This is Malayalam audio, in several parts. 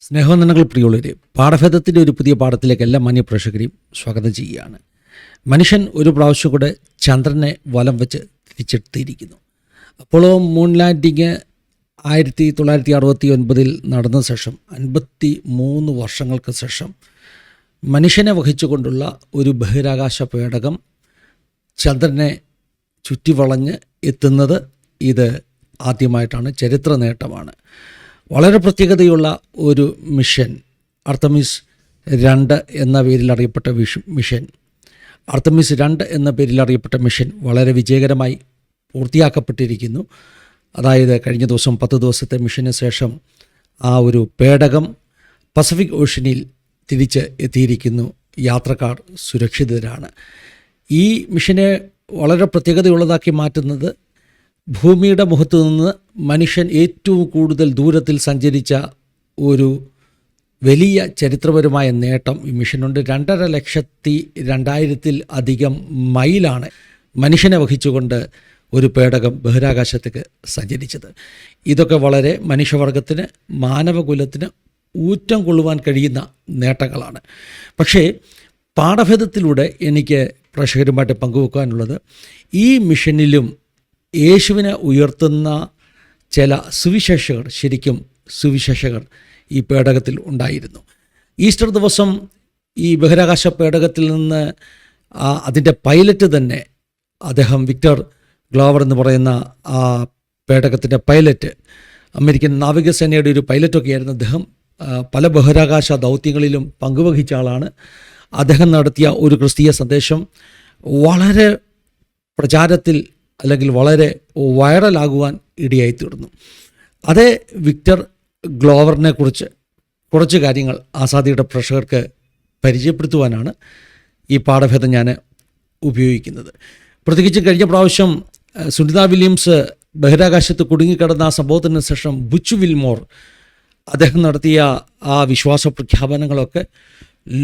സ്നേഹവന്ദനങ്ങൾ പ്രിയുള്ളവരെ, പാഠഭേദത്തിൻ്റെ ഒരു പുതിയ പാഠത്തിലേക്ക് എല്ലാ മാന്യ പ്രേക്ഷകരെയും സ്വാഗതം ചെയ്യുകയാണ്. മനുഷ്യൻ ഒരു പ്രാവശ്യം കൂടെ ചന്ദ്രനെ വലം വെച്ച് തിരിച്ചെത്തിയിരിക്കുന്നു. അപ്പോളോ മൂൺ ലാൻഡിങ് 1969 നടന്ന ശേഷം 53 വർഷങ്ങൾക്ക് ശേഷം മനുഷ്യനെ വഹിച്ചുകൊണ്ടുള്ള ഒരു ബഹിരാകാശ പേടകം ചന്ദ്രനെ ചുറ്റിവളഞ്ഞ് എത്തുന്നത് ഇത് ആദ്യമായിട്ടാണ്. ചരിത്ര നേട്ടമാണ്. വളരെ പ്രത്യേകതയുള്ള ഒരു മിഷൻ, അർത്തമിസ് 2 എന്ന പേരിൽ അറിയപ്പെട്ട മിഷൻ. അർത്തമിസ് 2 എന്ന പേരിൽ അറിയപ്പെട്ട മിഷൻ വളരെ വിജയകരമായി പൂർത്തിയാക്കപ്പെട്ടിരിക്കുന്നു. അതായത് കഴിഞ്ഞ ദിവസം 10 ദിവസത്തെ മിഷന് ശേഷം ആ ഒരു പേടകം പസഫിക് ഓഷ്യനിൽ തിരിച്ച് എത്തിയിരിക്കുന്നു. യാത്രക്കാർ സുരക്ഷിതരാണ്. ഈ മിഷനെ വളരെ പ്രത്യേകതയുള്ളതാക്കി മാറ്റുന്നത് ഭൂമിയുടെ മുഖത്തു നിന്ന് മനുഷ്യൻ ഏറ്റവും കൂടുതൽ ദൂരത്തിൽ സഞ്ചരിച്ച ഒരു വലിയ ചരിത്രപരമായ നേട്ടം ഈ മിഷനുണ്ട്. 2,02,000 മൈലാണ് മനുഷ്യനെ വഹിച്ചുകൊണ്ട് ഒരു പേടകം ബഹിരാകാശത്തേക്ക് സഞ്ചരിച്ചത്. ഇതൊക്കെ വളരെ മനുഷ്യവർഗത്തിന്, മാനവകുലത്തിന് ഊറ്റം കൊള്ളുവാൻ കഴിയുന്ന നേട്ടങ്ങളാണ്. പക്ഷേ പാഠഭേദത്തിലൂടെ എനിക്ക് പ്രേക്ഷകരുമായിട്ട് പങ്കുവെക്കാനുള്ളത്, ഈ മിഷനിലും യേശുവിനെ ഉയർത്തുന്ന ചില സുവിശേഷകർ, ശരിക്കും സുവിശേഷകർ ഈ പേടകത്തിൽ ഉണ്ടായിരുന്നു. ഈസ്റ്റർ ദിവസം ഈ ബഹിരാകാശ പേടകത്തിൽ നിന്ന് അതിൻ്റെ പൈലറ്റ് തന്നെ, അദ്ദേഹം വിക്ടർ ഗ്ലോവർ എന്ന് പറയുന്ന ആ പേടകത്തിൻ്റെ പൈലറ്റ്, അമേരിക്കൻ നാവികസേനയുടെ ഒരു പൈലറ്റൊക്കെ ആയിരുന്നു അദ്ദേഹം. പല ബഹിരാകാശ ദൗത്യങ്ങളിലും പങ്കുവഹിച്ച ആളാണ്. അദ്ദേഹം നടത്തിയ ഒരു ക്രിസ്തീയ സന്ദേശം വളരെ പ്രചാരത്തിൽ, അല്ലെങ്കിൽ വളരെ വൈറലാകുവാൻ ഇടയായിത്തീർന്നു. അതേ വിക്ടർ ഗ്ലോവറിനെ കുറിച്ച് കുറച്ച് കാര്യങ്ങൾ ആസാദിയുടെ പ്രേക്ഷകർക്ക് പരിചയപ്പെടുത്തുവാനാണ് ഈ പാഠഭേദം ഞാൻ ഉപയോഗിക്കുന്നത്. പ്രത്യേകിച്ച് കഴിഞ്ഞ പ്രാവശ്യം സുനിത വില്യംസ് ബഹിരാകാശത്ത് കുടുങ്ങിക്കിടന്ന ആ സംഭവത്തിന് ശേഷം ബുച്ച് വിൽമോർ അദ്ദേഹം നടത്തിയ ആ വിശ്വാസ പ്രഖ്യാപനങ്ങളൊക്കെ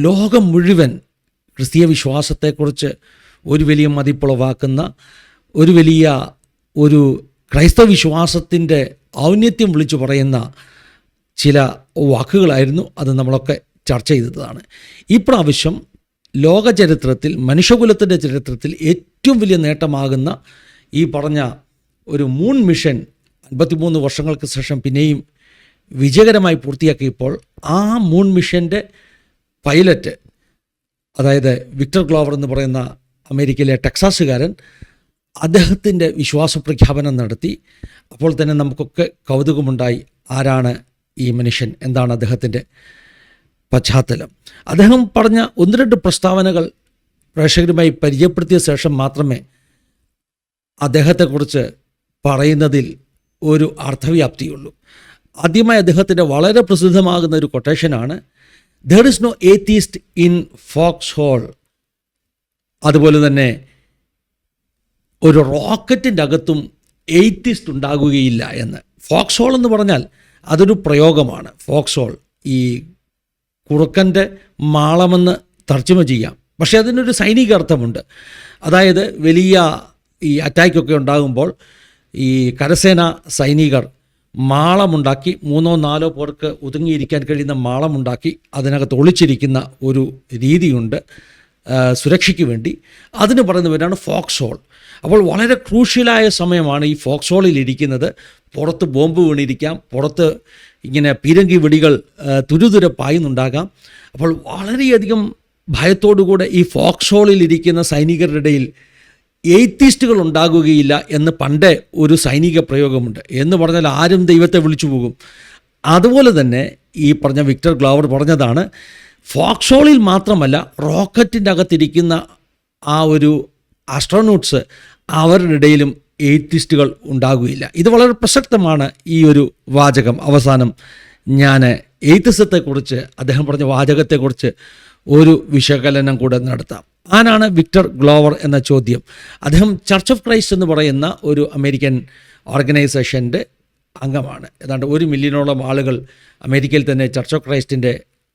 ലോകം മുഴുവൻ ക്രിസ്തീയ വിശ്വാസത്തെക്കുറിച്ച് ഒരു വലിയ മതിപ്പുളവാക്കുന്ന, ഒരു വലിയ ഒരു ക്രൈസ്തവ വിശ്വാസത്തിൻ്റെ ഔന്നത്യം വിളിച്ചു പറയുന്ന ചില വാക്കുകളായിരുന്നു. അത് നമ്മളൊക്കെ ചർച്ച ചെയ്തതാണ്. ഈ പ്രാവശ്യം ലോക ചരിത്രത്തിൽ, മനുഷ്യകുലത്തിൻ്റെ ചരിത്രത്തിൽ ഏറ്റവും വലിയ നേട്ടമാകുന്ന ഈ പറഞ്ഞ ഒരു മൂൺ മിഷൻ 53 വർഷങ്ങൾക്ക് ശേഷം പിന്നെയും വിജയകരമായി പൂർത്തിയാക്കിയപ്പോൾ ആ മൂൺ മിഷൻ്റെ പൈലറ്റ്, അതായത് വിക്ടർ ഗ്ലോവർ എന്ന് പറയുന്ന അമേരിക്കയിലെ ടെക്സാസുകാരൻ, അദ്ദേഹത്തിൻ്റെ വിശ്വാസ പ്രഖ്യാപനം നടത്തി. അപ്പോൾ തന്നെ നമുക്കൊക്കെ കൗതുകമുണ്ടായി, ആരാണ് ഈ മനുഷ്യൻ, എന്താണ് അദ്ദേഹത്തിൻ്റെ പശ്ചാത്തലം. അദ്ദേഹം പറഞ്ഞ 1-2 പ്രസ്താവനകൾ പ്രേക്ഷകരുമായി പരിചയപ്പെടുത്തിയ ശേഷം മാത്രമേ അദ്ദേഹത്തെക്കുറിച്ച് പറയുന്നതിൽ ഒരു അർത്ഥവ്യാപ്തിയുള്ളൂ. ആദ്യമായി അദ്ദേഹത്തിൻ്റെ വളരെ പ്രസിദ്ധമാകുന്ന ഒരു കൊട്ടേഷനാണ്, "there is no atheist in foxhole." അതുപോലെ തന്നെ ഒരു റോക്കറ്റിൻ്റെ അകത്തും എയ്ത്തിസ്റ്റ് ഉണ്ടാകുകയില്ല എന്ന്. ഫോക്സ് ഹോൾ എന്ന് പറഞ്ഞാൽ അതൊരു പ്രയോഗമാണ്. ഫോക്സ് ഹോൾ ഈ കുറുക്കൻ്റെ മാളമെന്ന് തർജ്ജമ ചെയ്യാം. പക്ഷേ അതിനൊരു സൈനിക അർത്ഥമുണ്ട്. അതായത് വലിയ ഈ അറ്റാക്കൊക്കെ ഉണ്ടാകുമ്പോൾ ഈ കരസേന സൈനികർ മാളമുണ്ടാക്കി, 3-4 പേർക്ക് ഒതുങ്ങിയിരിക്കാൻ കഴിയുന്ന മാളമുണ്ടാക്കി അതിനകത്ത് ഒളിച്ചിരിക്കുന്ന ഒരു രീതിയുണ്ട് സുരക്ഷയ്ക്ക് വേണ്ടി. അതിന് പറയുന്ന പേരാണ് ഫോക്സ് ഹോൾ. അപ്പോൾ വളരെ ക്രൂഷ്യലായ സമയമാണ് ഈ ഫോക്സ് ഹോളിൽ ഇരിക്കുന്നത്. പുറത്ത് ബോംബ് വീണിരിക്കാം, പുറത്ത് ഇങ്ങനെ പീരങ്കി വെടികൾ തുരുതുരെ പായുന്നുണ്ടാകാം. അപ്പോൾ വളരെയധികം ഭയത്തോടുകൂടെ ഈ ഫോക്സ് ഹോളിൽ ഇരിക്കുന്ന സൈനികരുടെ ഇടയിൽ എയ്ത്തിസ്റ്റുകൾ ഉണ്ടാകുകയില്ല എന്ന് പണ്ടേ ഒരു സൈനിക പ്രയോഗമുണ്ട്. എന്ന് പറഞ്ഞാൽ ആരും ദൈവത്തെ വിളിച്ചു പോകും. അതുപോലെ തന്നെ ഈ പറഞ്ഞ വിക്ടർ ഗ്ലോവർ പറഞ്ഞതാണ്, ഫോക്സ് ഹോളിൽ മാത്രമല്ല, റോക്കറ്റിൻ്റെ അകത്തിരിക്കുന്ന ആ ഒരു ആസ്ട്രോനോട്ട്സ്, അവരുടെ ഇടയിലും എയ്ത്തിസ്റ്റുകൾ ഉണ്ടാകുകയില്ല. ഇത് വളരെ പ്രസക്തമാണ് ഈ ഒരു വാചകം. അവസാനം ഞാൻ എയ്ത്തിസത്തെക്കുറിച്ച്, അദ്ദേഹം പറഞ്ഞ വാചകത്തെക്കുറിച്ച് ഒരു വിശകലനം കൂടെ നടത്താം. ആരാണ് വിക്ടർ ഗ്ലോവർ എന്ന ചോദ്യം. അദ്ദേഹം ചർച്ച് ഓഫ് ക്രൈസ്റ്റ് എന്ന് പറയുന്ന ഒരു അമേരിക്കൻ ഓർഗനൈസേഷൻ്റെ അംഗമാണ്. ഏതാണ്ട് 1 മില്യണോളം ആളുകൾ അമേരിക്കയിൽ തന്നെ ചർച്ച് ഓഫ് ക്രൈസ്റ്റിൻ്റെ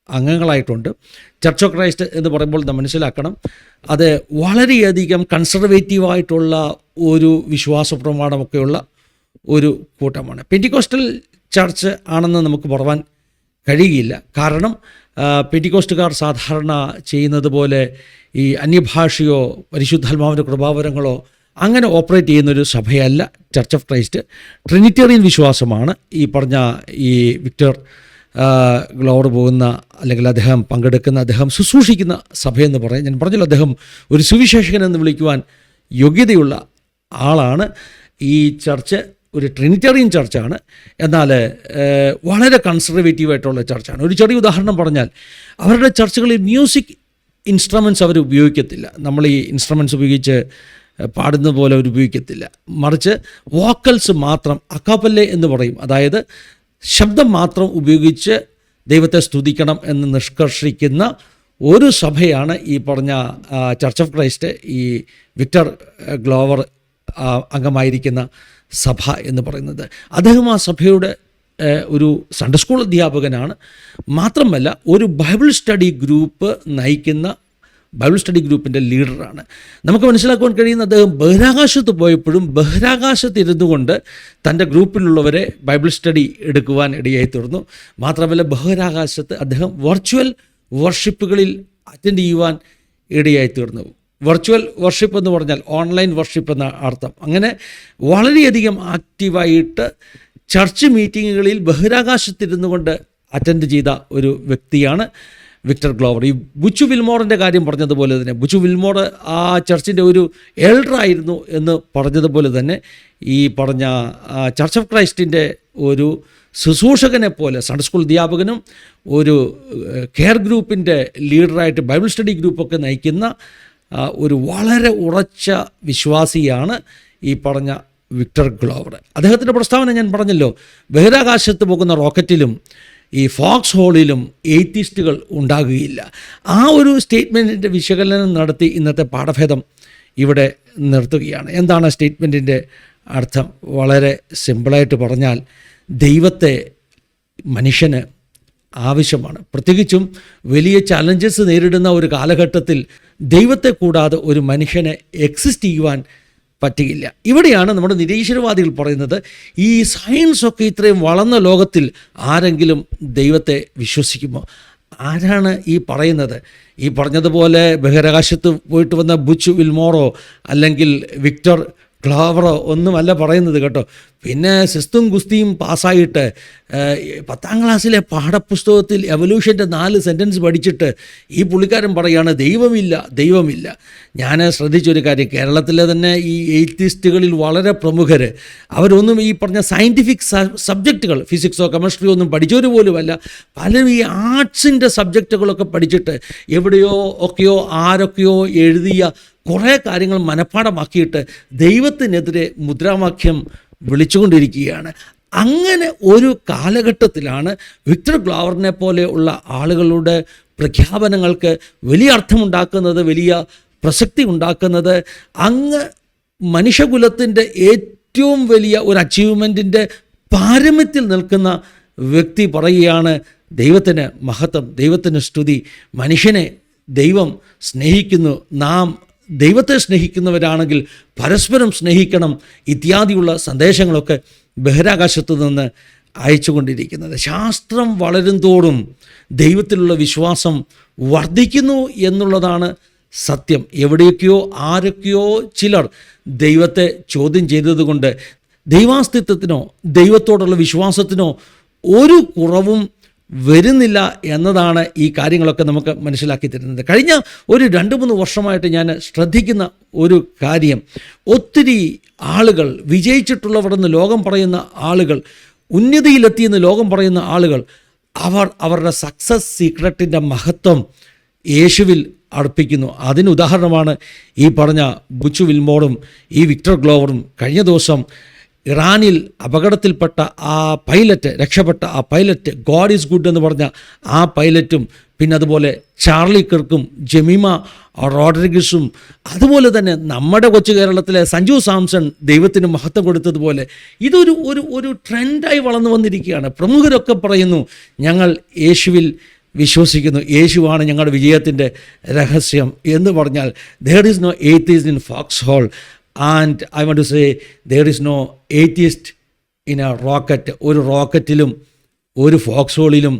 അംഗങ്ങളായിട്ടുണ്ട്. ചർച്ച് ഓഫ് ക്രൈസ്റ്റ് എന്ന് പറയുമ്പോൾ നാം മനസ്സിലാക്കണം, അത് വളരെയധികം കൺസർവേറ്റീവായിട്ടുള്ള ഒരു വിശ്വാസ പ്രമാണമൊക്കെയുള്ള ഒരു കൂട്ടമാണ്. പെന്റിക്കോസ്റ്റൽ ചർച്ച് ആണെന്ന് നമുക്ക് പറയാൻ കഴിയുകയില്ല. കാരണം പെന്റിക്കോസ്റ്റുകാർ സാധാരണ ചെയ്യുന്നത് പോലെ ഈ അന്യഭാഷയോ പരിശുദ്ധാത്മാവിൻ്റെ കൃപാവരങ്ങളോ അങ്ങനെ ഓപ്പറേറ്റ് ചെയ്യുന്നൊരു സഭയല്ല ചർച്ച് ഓഫ് ക്രൈസ്റ്റ്. ട്രിനിറ്റേറിയൻ വിശ്വാസമാണ് ഈ പറഞ്ഞ ഈ വിക്ടർ ഗ്ലോവർ പോകുന്ന അല്ലെങ്കിൽ അദ്ദേഹം പങ്കെടുക്കുന്ന, അദ്ദേഹം ശുശ്രൂഷിക്കുന്ന സഭയെന്ന് പറയാം. ഞാൻ പറഞ്ഞല്ലോ, അദ്ദേഹം ഒരു സുവിശേഷകൻ എന്ന് വിളിക്കുവാൻ യോഗ്യതയുള്ള ആളാണ്. ഈ ചർച്ച് ഒരു ട്രിനിറ്റേറിയൻ ചർച്ചാണ്, എന്നാൽ വളരെ കൺസർവേറ്റീവായിട്ടുള്ള ചർച്ചാണ്. ഒരു ചെറിയ ഉദാഹരണം പറഞ്ഞാൽ, അവരുടെ ചർച്ചുകളിൽ മ്യൂസിക് ഇൻസ്ട്രുമെൻറ്റ്സ് അവർ ഉപയോഗിക്കത്തില്ല. നമ്മൾ ഈ ഇൻസ്ട്രുമെൻറ്റ്സ് ഉപയോഗിച്ച് പാടുന്ന പോലെ അവർ ഉപയോഗിക്കത്തില്ല. മറിച്ച് വോക്കൽസ് മാത്രം, അക്കാപ്പല്ലെ എന്ന് പറയും, അതായത് ശബ്ദം മാത്രം ഉപയോഗിച്ച് ദൈവത്തെ സ്തുതിക്കണം എന്ന് നിഷ്കർഷിക്കുന്ന ഒരു സഭയാണ് ഈ പറഞ്ഞ ചർച്ച് ഓഫ് ക്രൈസ്റ്റ്, ഈ വിക്ടർ ഗ്ലോവർ അംഗമായിരിക്കുന്ന സഭ എന്ന് പറയുന്നത്. അദ്ദേഹം ആ സഭയുടെ ഒരു സൺഡേ സ്കൂൾ അധ്യാപകനാണ്. മാത്രമല്ല ഒരു ബൈബിൾ സ്റ്റഡി ഗ്രൂപ്പ് നയിക്കുന്ന ബൈബിൾ സ്റ്റഡി ഗ്രൂപ്പിൻ്റെ ലീഡറാണ്. നമുക്ക് മനസ്സിലാക്കുവാൻ കഴിയുന്ന, അദ്ദേഹം ബഹിരാകാശത്ത് പോയപ്പോഴും ബഹിരാകാശത്ത് ഇരുന്നു കൊണ്ട് തൻ്റെ ഗ്രൂപ്പിലുള്ളവരെ ബൈബിൾ സ്റ്റഡി എടുക്കുവാൻ ഇടയായി തീർന്നു. മാത്രമല്ല ബഹിരാകാശത്ത് അദ്ദേഹം വെർച്വൽ വർഷിപ്പുകളിൽ അറ്റൻഡ് ചെയ്യുവാൻ ഇടയായി തീർന്നു. വെർച്വൽ വർഷിപ്പ് എന്ന് പറഞ്ഞാൽ ഓൺലൈൻ വർഷിപ്പ് എന്ന അർത്ഥം. അങ്ങനെ വളരെയധികം ആക്റ്റീവായിട്ട് ചർച്ച് മീറ്റിങ്ങുകളിൽ ബഹിരാകാശത്തിരുന്നു കൊണ്ട് അറ്റൻഡ് ചെയ്ത ഒരു വ്യക്തിയാണ് വിക്ടർ ഗ്ലോവർ. ഈ ബുച്ചു വിൽമോറിൻ്റെ കാര്യം പറഞ്ഞതുപോലെ തന്നെ, ബുച്ചു വിൽമോർ ആ ചർച്ചിൻ്റെ ഒരു എൽഡറായിരുന്നു എന്ന് പറഞ്ഞതുപോലെ തന്നെ, ഈ പറഞ്ഞ ചർച്ച് ഓഫ് ക്രൈസ്റ്റിൻ്റെ ഒരു ശുശ്രൂഷകനെ പോലെ, സൺഡേ സ്കൂൾ അധ്യാപകനും ഒരു കെയർ ഗ്രൂപ്പിൻ്റെ ലീഡറായിട്ട് ബൈബിൾ സ്റ്റഡി ഗ്രൂപ്പൊക്കെ നയിക്കുന്ന ഒരു വളരെ ഉറച്ച വിശ്വാസിയാണ് ഈ പറഞ്ഞ വിക്ടർ ഗ്ലോവർ. അദ്ദേഹത്തിൻ്റെ പ്രസ്താവന ഞാൻ പറഞ്ഞല്ലോ, ബഹിരാകാശത്ത് പോകുന്ന റോക്കറ്റിലും ഈ ഫോക്സ് ഹോളിലും എയ്ത്തിസ്റ്റുകൾ ഉണ്ടാകുകയില്ല. ആ ഒരു സ്റ്റേറ്റ്മെൻറ്റിൻ്റെ വിശകലനം നടത്തി ഇന്നത്തെ പാഠഭേദം ഇവിടെ നിർത്തുകയാണ്. എന്താണ് സ്റ്റേറ്റ്മെൻറ്റിൻ്റെ അർത്ഥം? വളരെ സിമ്പിളായിട്ട് പറഞ്ഞാൽ, ദൈവത്തെ മനുഷ്യന് ആവശ്യമാണ്. പ്രത്യേകിച്ചും വലിയ ചലഞ്ചസ് നേരിടുന്ന ഒരു കാലഘട്ടത്തിൽ ദൈവത്തെ കൂടാതെ ഒരു മനുഷ്യനെ എക്സിസ്റ്റ് ചെയ്യുവാൻ പറ്റുകയില്ല. ഇവിടെയാണ് നമ്മുടെ നിരീശ്വരവാദികൾ പറയുന്നത്, ഈ സയൻസൊക്കെ ഇത്രയും വളർന്ന ലോകത്തിൽ ആരെങ്കിലും ദൈവത്തെ വിശ്വസിക്കുമോ? ആരാണ് ഈ പറയുന്നത്? ഈ പറഞ്ഞതുപോലെ ബഹിരാകാശത്ത് പോയിട്ട് വന്ന ബുച്ച് വിൽമോറോ അല്ലെങ്കിൽ വിക്ടർ ഗ്ലോവറോ ഒന്നുമല്ല പറയുന്നത് കേട്ടോ. പിന്നെ സിസ്തും ഗുസ്തിയും പാസ്സായിട്ട് 10ാം ക്ലാസ്സിലെ പാഠപുസ്തകത്തിൽ എവല്യൂഷൻ്റെ 4 സെൻറ്റൻസ് പഠിച്ചിട്ട് ഈ പുള്ളിക്കാരൻ പറയുകയാണ് ദൈവമില്ല. ഞാൻ ശ്രദ്ധിച്ചൊരു കാര്യം, കേരളത്തിലെ തന്നെ ഈ എയ്ത്തിസ്റ്റുകളിൽ വളരെ പ്രമുഖർ, അവരൊന്നും ഈ പറഞ്ഞ സയൻറ്റിഫിക് സബ്ജക്റ്റുകൾ, ഫിസിക്സോ കെമിസ്ട്രിയോ ഒന്നും പഠിച്ചവർ പോലുമല്ല. പലരും ഈ ആർട്സിൻ്റെ സബ്ജക്റ്റുകളൊക്കെ പഠിച്ചിട്ട് എവിടെയോ ഒക്കെയോ ആരൊക്കെയോ എഴുതിയ കുറേ കാര്യങ്ങൾ മനഃപ്പാഠമാക്കിയിട്ട് ദൈവത്തിനെതിരെ മുദ്രാവാക്യം വിളിച്ചുകൊണ്ടിരിക്കുകയാണ്. അങ്ങനെ ഒരു കാലഘട്ടത്തിലാണ് വിക്ടർ ഗ്ലോവറിനെ പോലെയുള്ള ആളുകളുടെ പ്രഖ്യാപനങ്ങൾക്ക് വലിയ അർത്ഥമുണ്ടാക്കുന്നത്, വലിയ പ്രസക്തി ഉണ്ടാക്കുന്നത്. അങ്ങ് മനുഷ്യകുലത്തിൻ്റെ ഏറ്റവും വലിയ ഒരു അച്ചീവ്മെൻറ്റിൻ്റെ പാരമ്യത്തിൽ നിൽക്കുന്ന വ്യക്തി പറയുകയാണ്, ദൈവത്തിന് മഹത്വം, ദൈവത്തിന് സ്തുതി, മനുഷ്യനെ ദൈവം സ്നേഹിക്കുന്നു, നാം ദൈവത്തെ സ്നേഹിക്കുന്നവരാണെങ്കിൽ പരസ്പരം സ്നേഹിക്കണം ഇത്യാദിയുള്ള സന്ദേശങ്ങളൊക്കെ ബഹിരാകാശത്തു നിന്ന് അയച്ചുകൊണ്ടിരിക്കുന്നത്. ശാസ്ത്രം വളരും തോറും ദൈവത്തിലുള്ള വിശ്വാസം വർദ്ധിക്കുന്നു എന്നുള്ളതാണ് സത്യം. എവിടെയൊക്കെയോ ആരൊക്കെയോ ചിലർ ദൈവത്തെ ചോദ്യം ചെയ്തതുകൊണ്ട് ദൈവാസ്തിത്വത്തിനോ ദൈവത്തോടുള്ള വിശ്വാസത്തിനോ ഒരു കുറവും വരുന്നില്ല എന്നതാണ് ഈ കാര്യങ്ങളൊക്കെ നമുക്ക് മനസ്സിലാക്കി തരുന്നത്. കഴിഞ്ഞ ഒരു 2-3 വർഷമായിട്ട് ഞാൻ ശ്രദ്ധിക്കുന്ന ഒരു കാര്യം, ഒത്തിരി ആളുകൾ, വിജയിച്ചിട്ടുള്ളവർ എന്ന് ലോകം പറയുന്ന ആളുകൾ, ഉന്നതിയിലെത്തിയെന്ന് ലോകം പറയുന്ന ആളുകൾ, അവരുടെ സക്സസ് സീക്രട്ടിൻ്റെ മഹത്വം യേശുവിൽ അർപ്പിക്കുന്നു. അതിന് ഉദാഹരണമാണ് ഈ പറഞ്ഞ ബുച്ചു വിൽമോറും ഈ വിക്ടർ ഗ്ലോവറും. കഴിഞ്ഞ ദിവസം ഇറാനിൽ അപകടത്തിൽപ്പെട്ട ആ പൈലറ്റ്, രക്ഷപ്പെട്ട ആ പൈലറ്റ്, ഗോഡ് ഈസ് ഗുഡ് എന്ന് പറഞ്ഞ ആ പൈലറ്റും, പിന്നെ അതുപോലെ ചാർലി കിർക്കും ജെമിമ റോഡ്രിഗസും, അതുപോലെ തന്നെ നമ്മുടെ കൊച്ചു കേരളത്തിലെ സഞ്ജു സാംസൺ ദൈവത്തിന് മഹത്വം കൊടുത്തതുപോലെ ഇതൊരു ഒരു ട്രെൻഡായി വളർന്നു വന്നിരിക്കുകയാണ്. പ്രമുഖരൊക്കെ പറയുന്നു, ഞങ്ങൾ യേശുവിൽ വിശ്വസിക്കുന്നു, യേശുവാണ് ഞങ്ങളുടെ വിജയത്തിൻ്റെ രഹസ്യം എന്ന് പറഞ്ഞാൽ, there is no atheist in Foxhole. And I want to say, there is no atheist in a rocket. ഒരു റോക്കറ്റിലും ഒരു ഫോക്സ് ഹോളിലും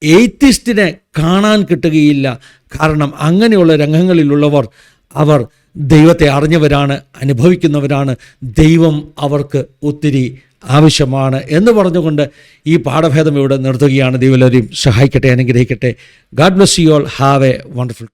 എയ്ത്തിസ്റ്റിനെ കാണാൻ കിട്ടുകയില്ല. കാരണം അങ്ങനെയുള്ള രംഗങ്ങളിലുള്ളവർ അവർ ദൈവത്തെ അറിഞ്ഞവരാണ്, അനുഭവിക്കുന്നവരാണ്. ദൈവം അവർക്ക് ഒത്തിരി ആവശ്യമാണ് എന്ന് പറഞ്ഞുകൊണ്ട് ഈ പാഠഭേദം ഇവിടെ നിർത്തുകയാണ്. ദൈവം എല്ലാവരെയും സഹായിക്കട്ടെ, അനുഗ്രഹിക്കട്ടെ. God bless you all. Have A wonderful time.